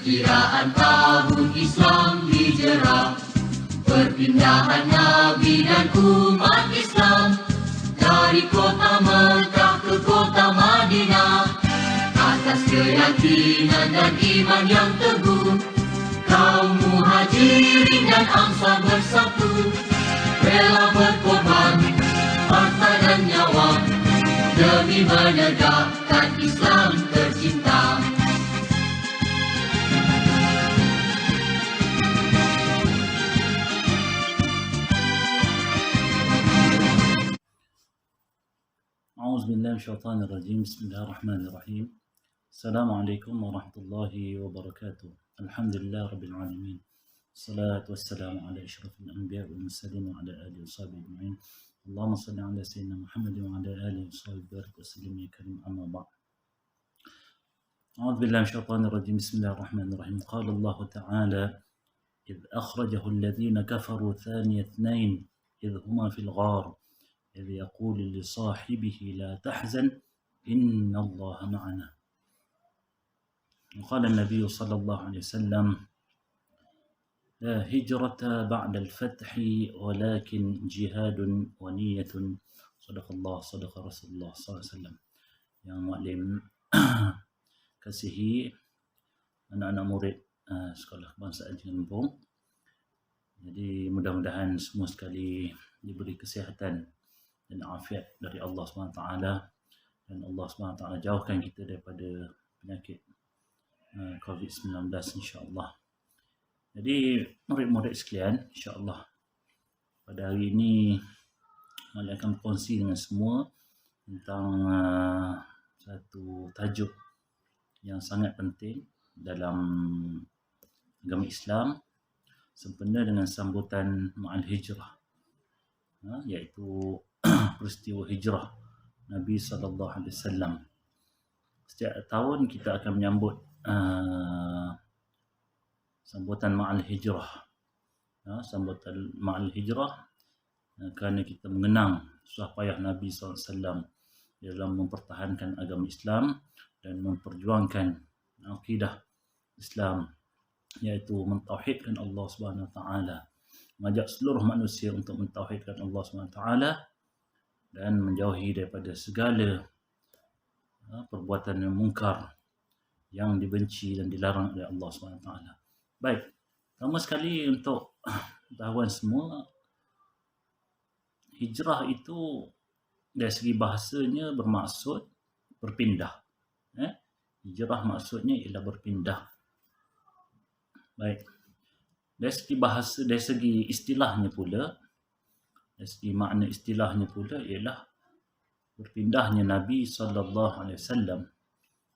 Perkiraan tahun Islam Hijrah, perpindahan Nabi dan umat Islam dari kota Mekah ke kota Madinah. Atas keyakinan dan iman yang teguh, kaum muhajirin dan ansar bersatu, rela berkorban harta dan nyawa demi menegakkan Islam tercinta. أعوذ بالله من الشيطان الرجيم. بسم الله الرحمن الرحيم. السلام عليكم ورحمة الله وبركاته. الحمد لله رب العالمين، الصلاة والسلام على أشرف الأنبياء والمرسلين وعلى آله وصحبه أجمعين. اللهم صل على سيدنا محمد وعلى آله وصحبه وبارك وسلم يا كريم. أما بعد، أعوذ بالله من الشيطان الرجيم. بسم الله الرحمن الرحيم. قال الله تعالى: إذ أخرجه الذين كفروا ثاني اثنين إذ هما في الغار إذ يقول لصاحبه لا تحزن إن الله معنا. وقال النبي صلى الله عليه وسلم: لا هجرة بعد الفتح ولكن جهاد ونية. صدق الله صدق رسول الله صلى الله عليه وسلم. Yang maklim kasihi anak-anak murid sekolah kebangsaan Jenembung. Jadi mudah-mudahan semua sekali diberi kesihatan dan afiat dari Allah SWT, dan Allah SWT jauhkan kita daripada penyakit COVID-19 insya-Allah. Jadi murid-murid sekalian, insya-Allah pada hari ini saya akan berkongsi dengan semua tentang satu tajuk yang sangat penting dalam agama Islam sempena dengan sambutan Ma'al Hijrah, iaitu peristiwa hijrah Nabi SAW. Setiap tahun kita akan menyambut sambutan Ma'al Hijrah. Sambutan Ma'al Hijrah kerana kita mengenang susah payah Nabi SAW dalam mempertahankan agama Islam dan memperjuangkan akidah Islam, iaitu mentauhidkan Allah SWT, mengajak seluruh manusia untuk mentauhidkan Allah SWT dan menjauhi daripada segala perbuatan yang mungkar yang dibenci dan dilarang oleh Allah SWT. Baik, pertama sekali untuk pengetahuan semua, hijrah itu dari segi bahasanya bermaksud berpindah. Hijrah maksudnya ialah berpindah. Baik, dari segi bahasa, dari segi istilahnya pula, dari segi makna istilahnya pula ialah berpindahnya Nabi SAW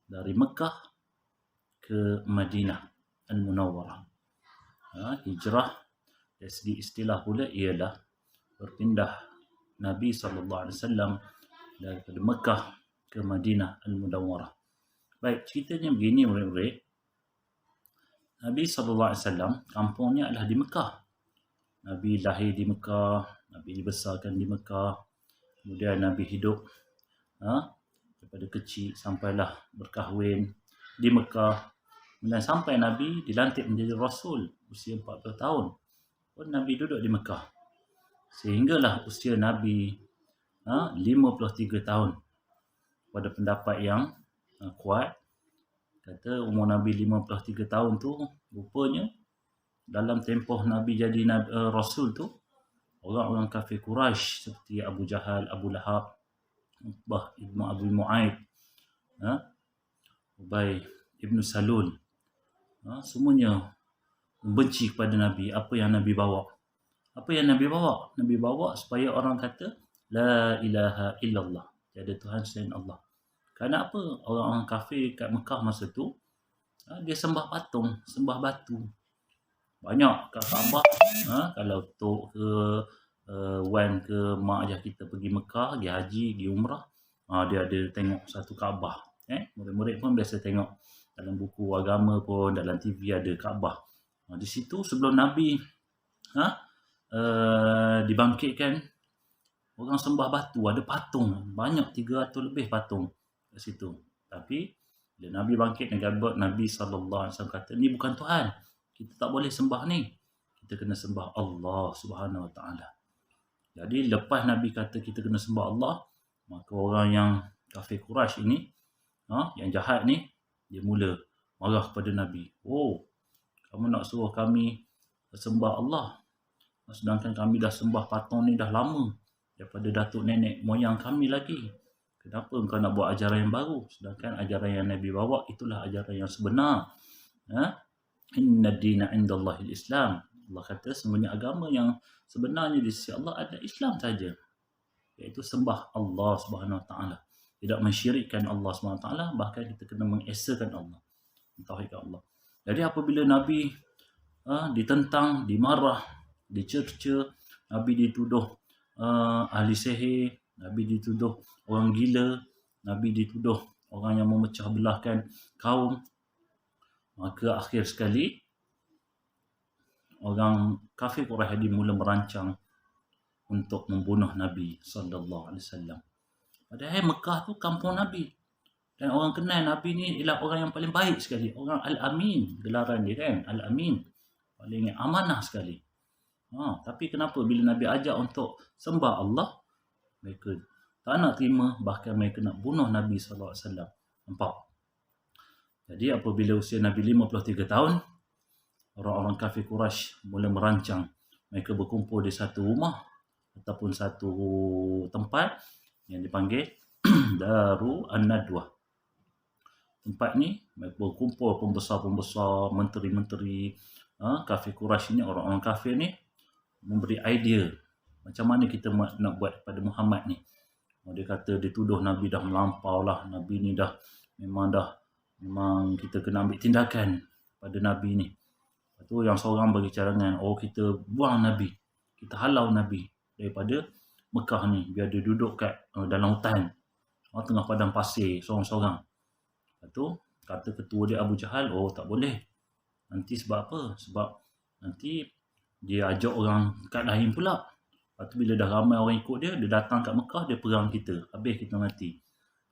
dari Mekah ke Madinah Al-Munawwarah. Hijrah dari segi istilah pula ialah berpindah Nabi SAW daripada Mekah ke Madinah Al-Munawwarah. Baik, ceritanya begini murid-murid. Nabi SAW kampungnya adalah di Mekah. Nabi lahir di Mekah, Nabi dibesarkan di Mekah, kemudian Nabi hidup daripada kecil sampailah berkahwin di Mekah, dan sampai Nabi dilantik menjadi Rasul usia 40 tahun pun Nabi duduk di Mekah, sehinggalah usia Nabi 53 tahun. Pada pendapat yang kuat, kata umur Nabi 53 tahun tu rupanya dalam tempoh Nabi jadi Rasul tu, orang-orang kafir Quraisy seperti Abu Jahal, Abu Lahab, Uqbah ibnu Abi Mu'aid, Ubay ibnu Salul, semuanya membenci kepada Nabi. Apa yang Nabi bawa? Apa yang Nabi bawa? Nabi bawa supaya orang kata La ilaha illallah, tiada Tuhan selain Allah. Kerana apa? Orang-orang kafir kat Mekah masa tu, dia sembah patung, sembah batu. Banyak kat Kaabah. Kalau tok ke wan ke mak ayah kita pergi Mekah, pergi haji, pergi umrah, dia ada tengok satu Kaabah. Murid-murid pun biasa tengok dalam buku agama pun, dalam TV ada Kaabah. Di situ sebelum Nabi dibangkitkan, orang sembah batu, ada patung banyak, 300 lebih patung kat situ. Tapi Bila Nabi bangkit Nabi SAW kata, ni bukan Tuhan. Kita tak boleh sembah ni. Kita kena sembah Allah Subhanahu Wa Taala. Jadi lepas Nabi kata kita kena sembah Allah, maka orang yang kafir Quraisy ini, yang jahat ni, dia mula marah kepada Nabi. Oh, kamu nak suruh kami sembah Allah, sedangkan kami dah sembah patung ni dah lama, daripada datuk nenek moyang kami lagi. Kenapa engkau nak buat ajaran yang baru, sedangkan ajaran yang Nabi bawa itulah ajaran yang sebenar. Inna dina indallahil Islam. Allah kata sebenarnya agama yang sebenarnya di sisi Allah ada Islam saja, iaitu sembah Allah Subhanahu Wa Taala, tidak mensyirikkan Allah Subhanahu Wa Taala, bahkan kita kena mengesakan Allah, mentauhidkan Allah. Jadi apabila Nabi ditentang, dimarah, dicerca, Nabi dituduh ahli sihir, Nabi dituduh orang gila, Nabi dituduh orang yang memecah belahkan kaum, maka akhir sekali orang kafir Quraisy mula merancang untuk membunuh Nabi sallallahu alaihi wasallam. Padahal Mekah tu kampung Nabi, dan orang kenal Nabi ni ialah orang yang paling baik sekali, orang Al-Amin, gelaran dia kan, Al-Amin, paling amanah sekali. Tapi kenapa bila Nabi ajak untuk sembah Allah, mereka tak nak terima, bahkan mereka nak bunuh Nabi sallallahu alaihi wasallam. Nampak? Jadi apabila usia Nabi 53 tahun, orang-orang kafir Quraisy mula merancang. Mereka berkumpul di satu rumah ataupun satu tempat yang dipanggil Daru An-Nadwah. Tempat ni mereka berkumpul pembesar-pembesar, menteri-menteri kafir Quraisy ni, orang-orang kafir ni memberi idea macam mana kita nak buat pada Muhammad ni. Dia kata dia tuduh Nabi dah melampau lah, Nabi ni memang kita kena ambil tindakan pada Nabi ni. Lepas tu yang seorang bagi cadangan, kita buang Nabi, kita halau Nabi daripada Mekah ni, biar dia duduk kat dalam hutan, tengah padang pasir seorang-seorang. Lepas tu kata ketua dia Abu Jahal, tak boleh. Nanti sebab apa? Sebab nanti dia ajak orang kat lain pula. Lepas tu bila dah ramai orang ikut dia datang kat Mekah, dia perang kita, habis kita mati.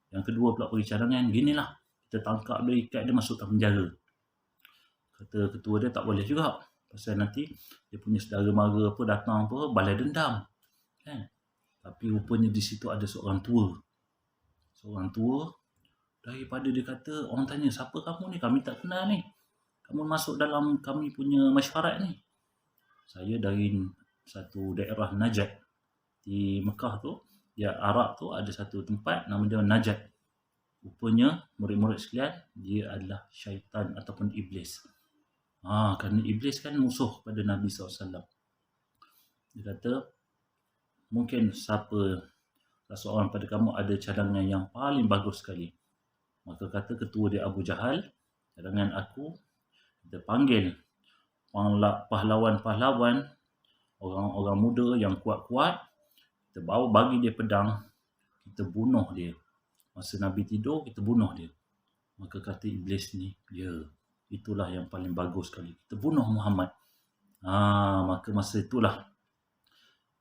Yang kedua pula bagi cadangan, ginilah, kita tangkap dia, ikat dia, masukkan penjara. Kata ketua dia tak boleh juga, pasal nanti dia punya saudara mara apa datang apa, balas dendam kan. Tapi rupanya di situ ada seorang tua, daripada dia kata, orang tanya, siapa kamu ni, kami tak kenal ni, kamu masuk dalam kami punya mesyuarat ni. Saya dari satu daerah Najat di Mekah tu, dia Arab tu ada satu tempat nama dia Najat. Rupanya murid-murid sekalian, dia adalah syaitan ataupun iblis. Kerana iblis kan musuh pada Nabi SAW. Dia kata, mungkin seorang pada kamu ada cadangan yang paling bagus sekali. Maka kata ketua dia Abu Jahal, cadangan aku, kita panggil pahlawan-pahlawan, orang-orang muda yang kuat-kuat, kita bawa bagi dia pedang, kita bunuh dia. Masa Nabi tidur, kita bunuh dia. Maka kata iblis ni, itulah yang paling bagus sekali, kita bunuh Muhammad. Maka masa itulah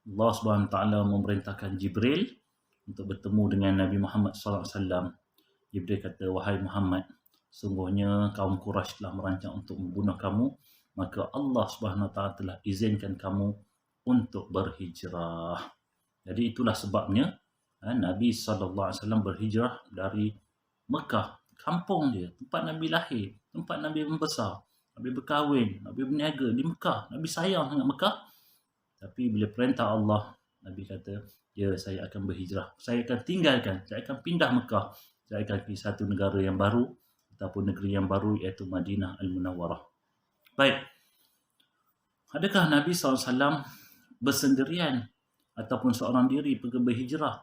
Allah SWT memerintahkan Jibril untuk bertemu dengan Nabi Muhammad SAW. Jibril kata, wahai Muhammad, sungguhnya kaum Quraisy telah merancang untuk membunuh kamu, maka Allah SWT telah izinkan kamu untuk berhijrah. Jadi itulah sebabnya Nabi SAW berhijrah dari Mekah, kampung dia, tempat Nabi lahir, tempat Nabi membesar, Nabi berkahwin, Nabi berniaga di Mekah, Nabi sayang sangat Mekah. Tapi bila perintah Allah, Nabi kata, saya akan berhijrah, saya akan tinggalkan, saya akan pindah Mekah, saya akan pergi satu negara yang baru ataupun negeri yang baru, iaitu Madinah Al-Munawwarah. Baik, adakah Nabi SAW bersendirian ataupun seorang diri pergi berhijrah?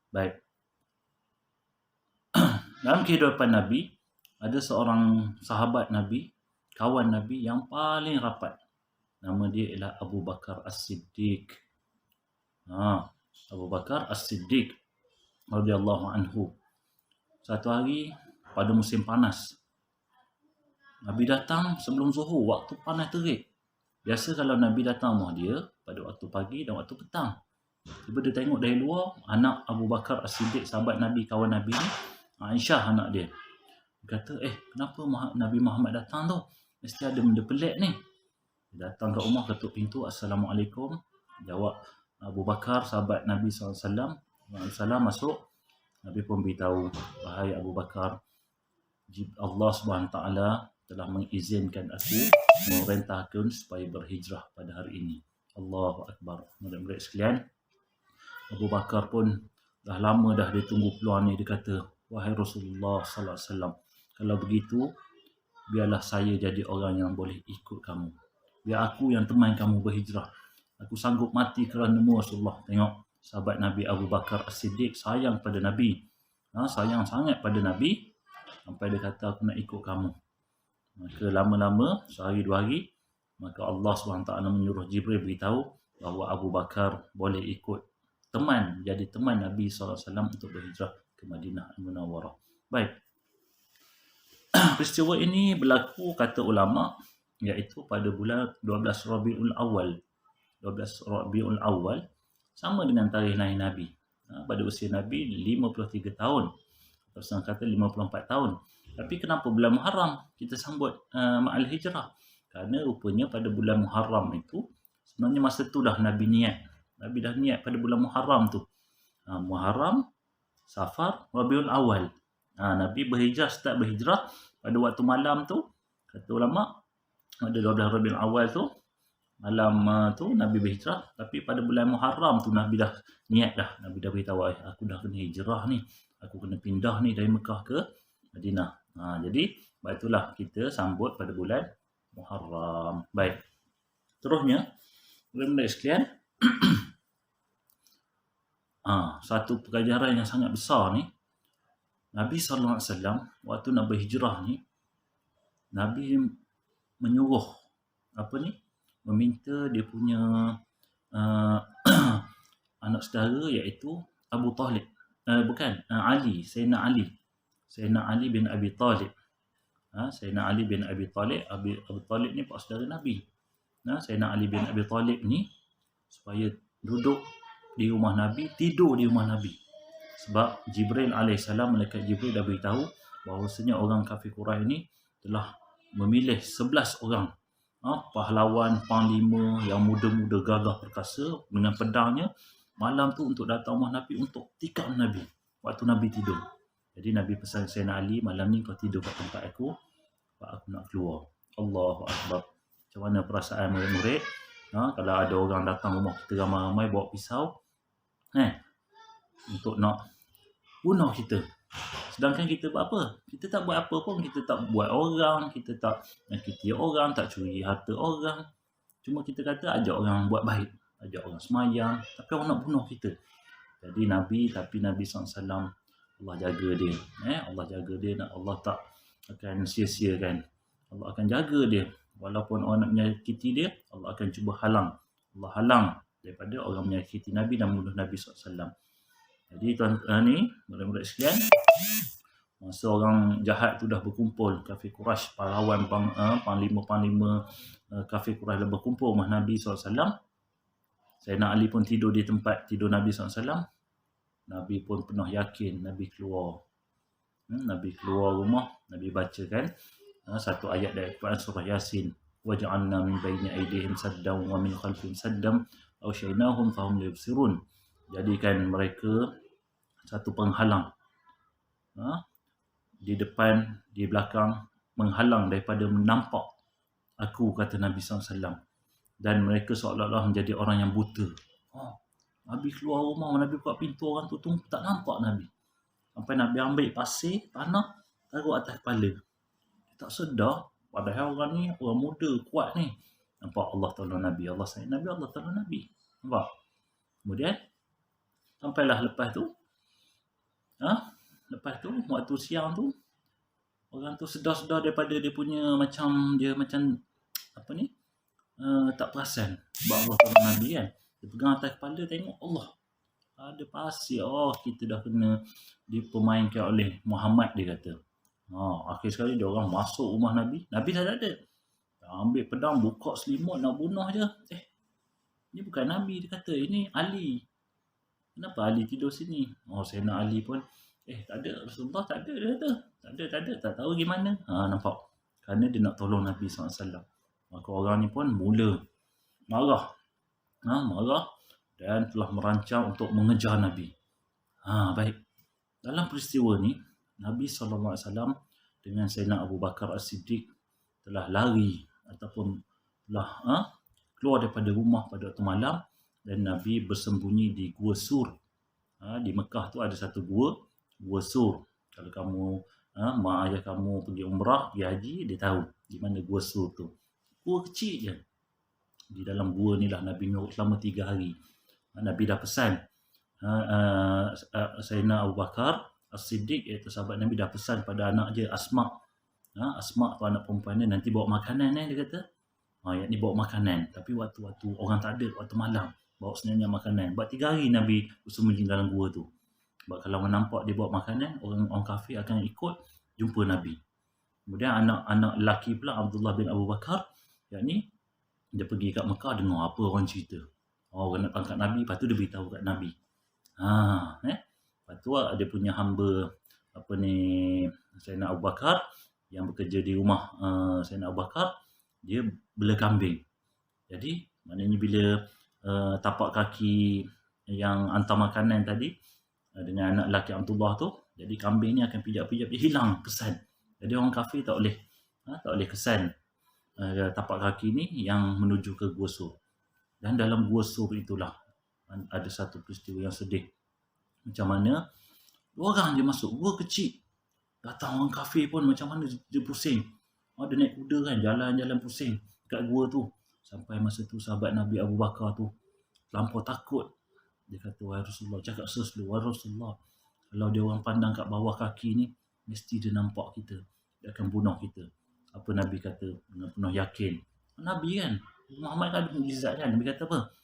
Baik, dalam kehidupan Nabi, ada seorang sahabat Nabi, kawan Nabi yang paling rapat. Nama dia ialah Abu Bakar As-Siddiq. Abu Bakar As-Siddiq radhiyallahu anhu. Satu hari pada musim panas, Nabi datang sebelum zuhur, waktu panas terik. Biasa kalau Nabi datang rumah dia pada waktu pagi dan waktu petang. Tiba dia tengok dari luar, anak Abu Bakar As-Siddiq, sahabat Nabi, kawan Nabi ni, Aisyah anak dia. Dia kata, kenapa Nabi Muhammad datang tu? Mesti ada benda pelik ni. Dia datang ke rumah, ketuk pintu, Assalamualaikum. Jawab Abu Bakar, sahabat Nabi SAW. Salam masuk. Nabi pun beritahu, wahai Abu Bakar, Allah SWT telah mengizinkan aku memerintahkan supaya berhijrah pada hari ini. Allahu Akbar. Murid-murid sekalian, Abu Bakar pun dah lama dah dia tunggu peluang ni. Dia kata, wahai Rasulullah SAW, kalau begitu, biarlah saya jadi orang yang boleh ikut kamu. Biar aku yang teman kamu berhijrah. Aku sanggup mati kerana-Mu, Rasulullah. Tengok, sahabat Nabi Abu Bakar As-Siddiq sayang pada Nabi. Sayang sangat pada Nabi. Sampai dia kata, aku nak ikut kamu. Maka lama-lama, sehari dua hari, maka Allah SWT menyuruh Jibril beritahu bahawa Abu Bakar boleh ikut teman, jadi teman Nabi SAW untuk berhijrah ke Madinah Al-Munawwarah. Baik. Peristiwa ini berlaku, kata ulama, iaitu pada bulan 12 Rabiul Awal. 12 Rabiul Awal sama dengan tarikh lahir Nabi. Pada usia Nabi 53 tahun. Atau kata 54 tahun. Tapi kenapa bulan Muharram kita sambut Ma'al Hijrah? Kerana rupanya pada bulan Muharram itu, sebenarnya masa tu dah Nabi niat. Nabi dah niat pada bulan Muharram tu. Muharram, Safar, Rabiul Awal. Nabi berhijrah, start berhijrah pada waktu malam tu. Kata ulama, pada 12 Rabiul Awal tu, malam tu Nabi berhijrah. Tapi pada bulan Muharram tu Nabi dah niat dah. Nabi dah beritahu, aku dah kena hijrah ni. Aku kena pindah ni dari Mekah ke Madinah. Jadi, itulah kita sambut pada bulan Muharram. Baik. Terusnya, murid-murid sekalian, satu pengajaran yang sangat besar ni, Nabi SAW waktu nak berhijrah ni, Nabi menyuruh meminta dia punya anak saudara, iaitu Abu Talib. Ali, Sayyidina Ali bin Abi Talib. Sayyidina Ali bin Abi Talib. Abu Talib ni pak saudara Nabi. Sayyidina Ali bin Abi Talib ni supaya duduk di rumah Nabi, tidur di rumah Nabi. Sebab Jibril AS, malaikat Jibril dah beritahu bahawasanya orang kafir Quraisy ini telah memilih 11 orang pahlawan, panglima yang muda-muda, gagah perkasa dengan pedangnya malam tu untuk datang rumah Nabi untuk tikam Nabi waktu Nabi tidur. Jadi Nabi pesan Sayyidina Ali, malam ni kau tidur kat tempat aku, sebab aku nak keluar. Allahu Akbar. Macam mana perasaan murid-murid kalau ada orang datang rumah kita ramai-ramai bawa pisau untuk nak bunuh kita. Sedangkan kita buat apa? Kita tak buat apa pun. Kita tak buat orang, kita tak nyakiti orang, tak curi harta orang. Cuma kita kata ajak orang buat baik, ajak orang semayang, tapi orang nak bunuh kita. Jadi Nabi SAW, Allah jaga dia. Allah jaga dia, Allah tak akan sia-siakan. Allah akan jaga dia. Walaupun orang nak menyakiti dia, Allah akan cuba halang. Allah halang daripada orang menyakiti Nabi dan membunuh Nabi SAW. Jadi tuan-tuan ni, murid-murid sekalian, masa orang jahat tu dah berkumpul, kafir Quraisy, pahlawan, panglima-panglima kafir Quraisy dah berkumpul rumah Nabi SAW. Sayyidina Ali pun tidur di tempat tidur Nabi SAW. Nabi pun penuh yakin, Nabi keluar. Nabi keluar rumah, Nabi bacakan satu ayat dari Quran surah Yasin. وَجَعَلْنَا مِنْ بَيْنِ أَيْدِيهِمْ سَدًّا وَمِنْ خَلْفِهِمْ سَدًّا أَغْشَيْنَاهُمْ فَهُمْ لَا يُبْصِرُونَ. Jadikan mereka satu penghalang di depan, di belakang, menghalang daripada menampak aku, kata Nabi SAW. Dan mereka seolah-olah menjadi orang yang buta. Nabi keluar rumah, Nabi buka pintu, orang tu tak nampak Nabi. Sampai Nabi ambil pasir, tanah, taruh atas kepala. Dia tak sedar, padahal orang ni, orang muda, kuat ni. Nampak Allah tolong Nabi, Allah sayang Nabi, Allah tolong Nabi. Nampak? Kemudian, sampailah lepas tu, waktu siang tu, orang tu sedar-sedar daripada dia punya tak perasan. Sebab Allah tolong Nabi kan. Dia pegang atas kepala, tengok Allah. Ada pasir. Kita dah kena dipermainkan oleh Muhammad, dia kata. Akhir sekali dia orang masuk rumah Nabi. Nabi dah ada. Ambil pedang, buka selimut, nak bunuh je. Ini bukan Nabi, dia kata. Ini Ali. Kenapa Ali tidur sini? Sayyidina Ali pun Tak ada Rasulullah, tak ada, dia kata. Tak ada, tak tahu gimana. Nampak? Kerana dia nak tolong Nabi SAW. Maka orang ni pun mula marah. Marah dan telah merancang untuk mengejar Nabi. Baik. Dalam peristiwa ni, Nabi SAW dengan Sayyidina Abu Bakar As-Siddiq telah lari ataupun telah keluar daripada rumah pada waktu malam, dan Nabi bersembunyi di Gua Sur. Di Mekah tu ada satu Gua Sur. Kalau kamu mak ayah kamu pergi umrah, pergi haji, dia tahu di mana Gua Sur tu. Gua kecil je. Di dalam gua ni lah Nabi nurut selama 3 hari. Nabi dah pesan Sayyidina Abu Bakar As-Siddiq, iaitu sahabat Nabi, dah pesan pada anak je Asma. Asma tu anak perempuan dia, nanti bawa makanan dia kata. Yang ni bawa makanan. Tapi waktu orang tak ada, waktu malam, bawa senyap makanan. Buat 3 hari Nabi bersembunyi dalam gua tu. Sebab kalau orang nampak dia bawa makanan, orang kafir akan ikut jumpa Nabi. Kemudian anak lelaki pula, Abdullah bin Abu Bakar, yang ni dia pergi kat Mekah, dengar apa orang cerita. Orang nak tangkap Nabi, lepas tu dia beritahu kat Nabi. Lepas tu dia punya hamba Sayyidina Abu Bakar yang bekerja di rumah Sayyidina Abu Bakar, dia bela kambing. Jadi maknanya bila tapak kaki yang hantar makanan tadi dengan anak lelaki Abdullah tu, jadi kambing ni akan pijak-pijak, dia hilang kesan. Jadi orang kafir tak boleh kesan tapak kaki ni yang menuju ke Gua Sur. Dan dalam Gua Sur itulah ada satu peristiwa yang sedih. Macam mana 2 orang je masuk gua kecil. Datang orang kafir pun macam mana dia pusing. Dia naik kuda kan, jalan-jalan pusing kat gua tu. Sampai masa tu sahabat Nabi Abu Bakar tu terlampau takut. Dia kata, wahai Rasulullah, cakap serselu, wahai Rasulullah, kalau dia orang pandang kat bawah kaki ni, mesti dia nampak kita, dia akan bunuh kita. Apa Nabi kata dengan penuh yakin? Nabi kan, Muhammad kan ada mukjizat kan. Nabi kata apa?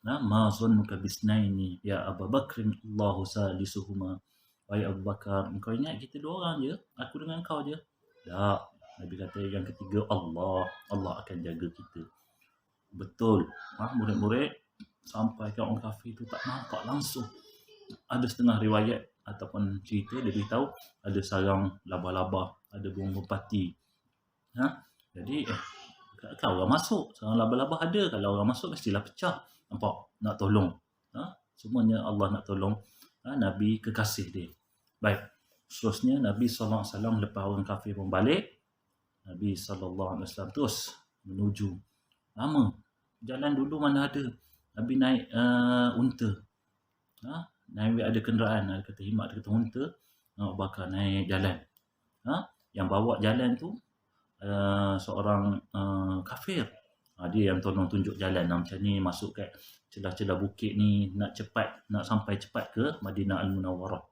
Ma zannuka bisnaini ya Abu Bakr, Allahu salisuhuma. Wahai Abu Bakar, engkau ingat kita 2 orang je, aku dengan kau je? Tak. Nabi kata yang ketiga Allah akan jaga kita. Betul. Murid-murid sampai ke orang kafir tu tak nampak langsung. Ada setengah riwayat ataupun cerita dia beritahu ada sarang laba-laba, ada burung merpati. Jadi kalau orang masuk, sarang laba-laba ada, kalau orang masuk mestilah pecah. Nampak? Nak tolong. Semuanya Allah nak tolong Nabi kekasih dia. Baik. Seterusnya Nabi SAW lepas orang kafir pun balik, Nabi SAW terus menuju. Lama. Jalan dulu mana ada. Nabi naik unta. Nabi ada kenderaan. Ada kata himat, ada kata unta. Bakar naik jalan. Yang bawa jalan tu seorang kafir. Dia yang tolong tunjuk jalan. Macam ni masuk kat celah-celah bukit ni, nak sampai cepat ke Madinah Al-Munawwarah.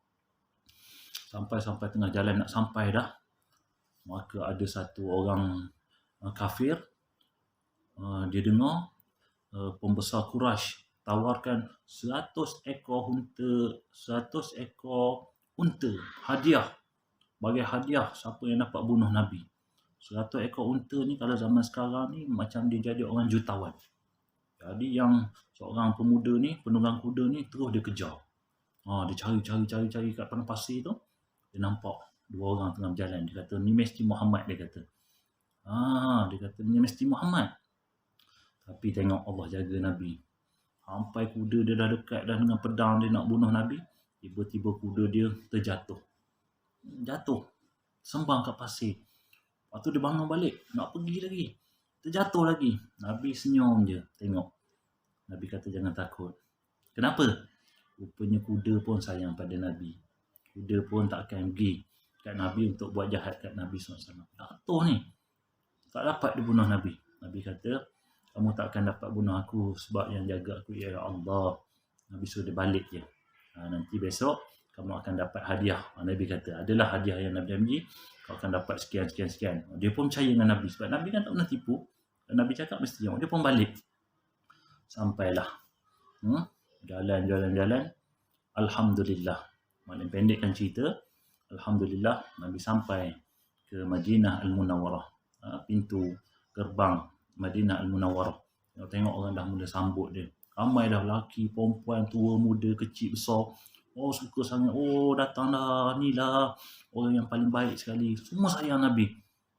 Sampai tengah jalan nak sampai dah, maka ada satu orang kafir, dia dengar pembesar Quraisy tawarkan 100 ekor unta hadiah, bagi hadiah siapa yang dapat bunuh Nabi. 100 ekor unta ni kalau zaman sekarang ni macam dia jadi orang jutawan. Jadi yang seorang pemuda ni, penunggang kuda ni, terus dia kejar. Dia cari kat padang pasir tu. Dia nampak 2 orang tengah berjalan. Dia kata, ni mesti Muhammad, dia kata. Dia kata, ni mesti Muhammad. Tapi tengok Allah jaga Nabi. Sampai kuda dia dah dekat dah dengan pedang dia nak bunuh Nabi, tiba-tiba kuda dia terjatuh. Sembang kat pasir. Lepas tu dia bangun balik, nak pergi lagi. Terjatuh lagi. Nabi senyum je, tengok. Nabi kata, jangan takut. Kenapa? Rupanya kuda pun sayang pada Nabi. Kuda pun tak akan pergi kat Nabi untuk buat jahat kat Nabi SAW. Jatuh ni. Tak dapat dia bunuh Nabi. Nabi kata, kamu tak akan dapat bunuh aku sebab yang jaga aku ya Allah. Nabi suruh dia balik je. Nanti besok kamu akan dapat hadiah. Nabi kata, adalah hadiah yang Nabi janji. Kau akan dapat sekian. Dia pun percaya dengan Nabi. Sebab Nabi kan tak pernah tipu. Nabi cakap mesti dia pun balik. Sampailah. Jalan. Alhamdulillah. Maknanya pendekkan cerita. Alhamdulillah Nabi sampai ke Madinah Al-Munawwarah. Pintu gerbang Madinah Al-Munawwarah. Tengok orang dah mula sambut dia. Ramai dah lelaki, perempuan, tua, muda, kecil, besar. Oh suka sangat. Oh datanglah ni lah orang yang paling baik sekali. Semua sayang Nabi.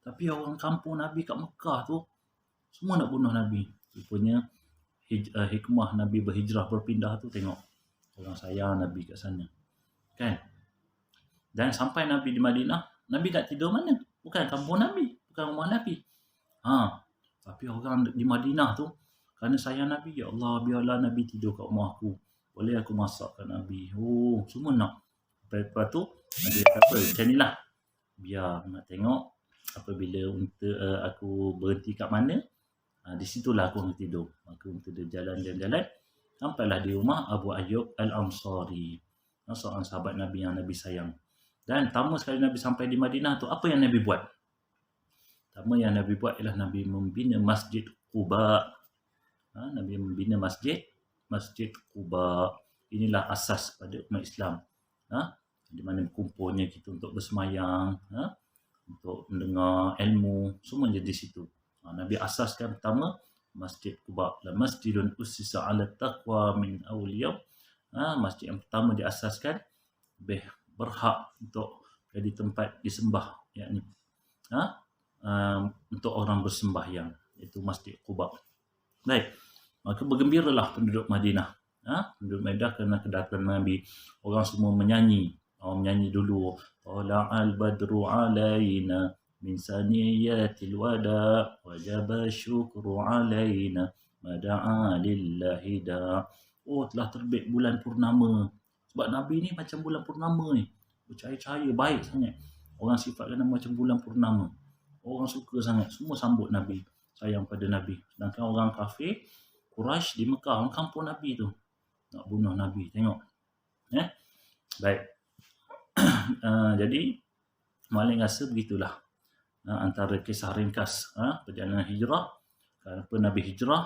Tapi orang kampung Nabi kat Mekah tu semua nak bunuh Nabi. Rupanya hikmah Nabi berhijrah berpindah tu tengok orang sayang Nabi kat sana. Kan? Dan sampai Nabi di Madinah, Nabi tak tidur mana? Bukan kampung Nabi, bukan rumah Nabi. Tapi orang di Madinah tu kerana sayang Nabi, ya Allah biarlah Nabi tidur kat rumah aku. Boleh aku masakkan Nabi. Oh, semua nak. Lepas tu Nabi kata apa? Macam inilah. Biar nak tengok apabila aku berhenti kat mana, di situlah aku nak tidur. Aku tidur jalan-jalan. Sampailah di rumah Abu Ayyub Al-Ansari. Seorang sahabat Nabi yang Nabi sayang. Dan pertama sekali Nabi sampai di Madinah tu, apa yang Nabi buat? Pertama yang Nabi buat ialah Nabi membina Masjid Quba. Nabi membina Masjid Quba. Inilah asas pada umat Islam. Di mana kumpulnya kita untuk bersemayang, untuk mendengar ilmu, semua jadi di situ. Nabi asaskan pertama Masjid Quba. La masjidun ussisa 'ala taqwa min awliya. Masjid yang pertama diasaskan berhak untuk jadi tempat disembah, yakni untuk orang bersembahyang, iaitu Masjid Quba. Baik, maka bergembiralah penduduk Madinah. Penduduk Madinah kerana kedatangan Nabi. Orang semua menyanyi. Orang menyanyi dulu. Tala'al badru alaina min saniyatil wada wajaba syukru alaina mada'a lillahi da. Oh, telah terbit bulan purnama. Sebab Nabi ni macam bulan purnama ni. Bercahaya-cahaya, baik sangat. Orang sifatkan nama macam bulan purnama. Orang suka sangat. Semua sambut Nabi. Sayang pada Nabi. Sedangkan orang kafir, Quraisy di Mekah, orang kampung Nabi tu, nak bunuh Nabi. Tengok. Baik. Jadi, maling rasa begitulah. Antara kisah ringkas perjalanan hijrah. Kenapa Nabi hijrah.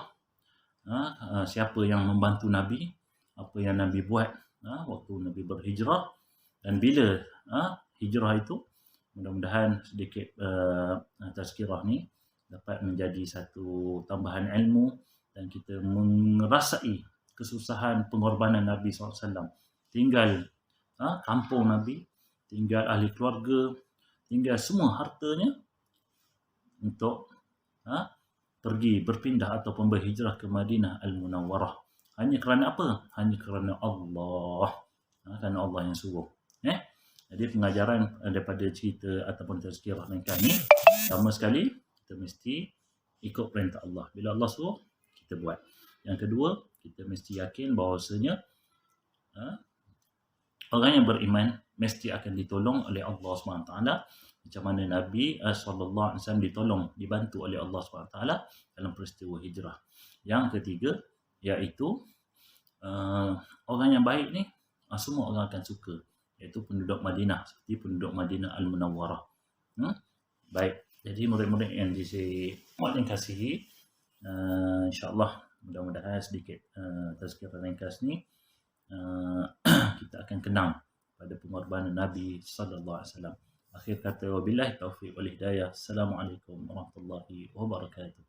Siapa yang membantu Nabi. Apa yang Nabi buat waktu Nabi berhijrah. Dan bila hijrah itu, mudah-mudahan sedikit tazkirah ni dapat menjadi satu tambahan ilmu dan kita merasai kesusahan pengorbanan Nabi SAW. Tinggal kampung Nabi, tinggal ahli keluarga, tinggal semua hartanya untuk pergi berpindah ataupun berhijrah ke Madinah Al-Munawwarah. Hanya kerana apa? Hanya kerana Allah. Kerana Allah yang suruh. Jadi pengajaran daripada cerita ataupun tazkirah ringkas ni, pertama sekali kita mesti ikut perintah Allah. Bila Allah suruh, kita buat. Yang kedua, kita mesti yakin bahawasanya orang yang beriman mesti akan ditolong oleh Allah SWT. Macam mana Nabi SAW ditolong, dibantu oleh Allah SWT dalam peristiwa hijrah. Yang ketiga, iaitu orang yang baik ni, semua orang akan suka. Iaitu penduduk Madinah, seperti penduduk Madinah Al-Munawwarah. Baik, jadi murid-murid yang dikasihi, insyaAllah mudah-mudahan sedikit tazkirah ringkas ni kita akan kenang pada pengorbanan Nabi SAW. Akhir kata, wabillahi taufiq wal hidayah. Assalamualaikum warahmatullahi wabarakatuh.